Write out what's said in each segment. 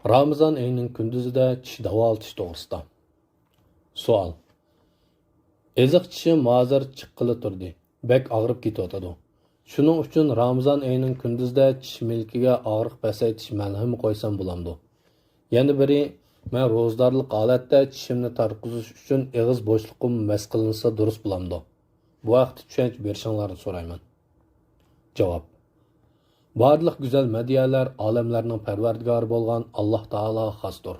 Ramazan ayının gündüzüdə tish davolatish to'g'risida. Savol. Eziq tishim hozir chiqqili turdi. Bek og'rib ketyotadi. Shuning uchun Ramazan ayining gündüzdə tish milkiga og'riq pasaytish malhami qo'ysam bo'lamdi. Yana biri, men ro'zadorlik holatda tishimni tarqizish uchun og'iz bo'shliqim mas qilinsa durust bo'lamdi. Bu vaqtda tushuncha berishinglarni so'rayman. Javob. Barliq güzel mediyalar alemlerinin perverdigari bo'lgan Alloh Taala xosdir.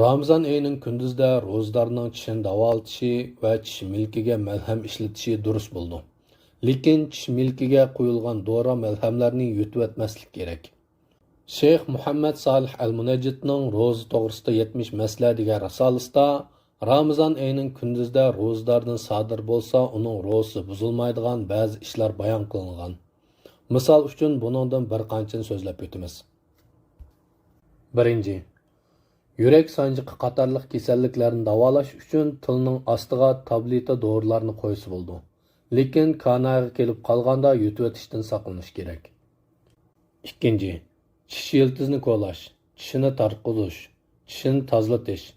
Ramazan ayının gündüzdə ro'zadorning tishini davolatishi va tish milkiga malham ishlatishi durust bo'ldi. Lekin tish milkiga qo'yilgan dori malhamlarni yutib etmaslik kerak. Sheyx Muhammad Salih al-Munajjidning ro'za to'g'risida 70 masala degan risolasida Ramazan ayının gündüzdə ro'zadordan sodir bo'lsa, uning ro'zasi buzilmaydigan ba'zi ishlar bayon qilingan. Misal uchun buningdan bir qanchani so'zlab o'tamiz. Birinchi, yurak sanjiqi qatorliq kasalliklarni davolash uchun tilning ostiga tableta dorilarni qo'ysa bo'ldi. Lekin kanaga kelib qolganda yutib o'tishdan saqlanish kerak. Ikkinchi, tish yiltizni qo'llash, tishini tarqizish, tishini tozalatish,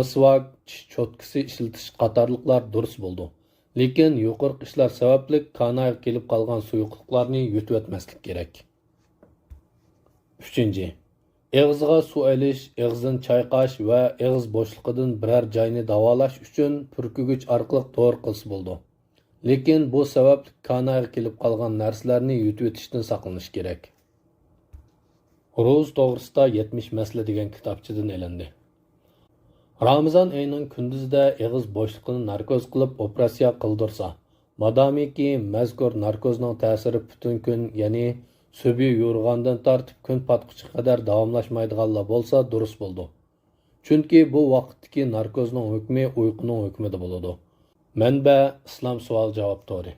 misvak, tish cho'tkisi ishlatish qatorliqlar durust bo'ldi. Lekin yuqorqi ishlar sababli kanaga kelib qolgan suyuqliklarni yutib o'tmaslik kerak. Uchinchi, og'izga suv elish, og'zini chayqash va og'iz bo'shliqidan biror joyni davolash uchun purkugich orqali dori qilsa bo'ldi. Lekin bu sababli kanaga kelib qolgan narsalarni yutib o'tishdan saqlanish kerak. Ro'za to'g'risida 70 masala degan kitobchadan elindi. Ramazan ayının gündüzdə og'iz bo'shliqini narkoz qilib operatsiya qildirsa, madomiki mazkur narkozning ta'siri butun kun, ya'ni subi yurg'andan tortib kun patqichi qadar davomlashmaydiganlar bo'lsa durust bo'ldi. Chunki bu vaqtdagi narkozning hukmi uyquning hukmida bo'ladi. Manba Islom savol javob to'ri.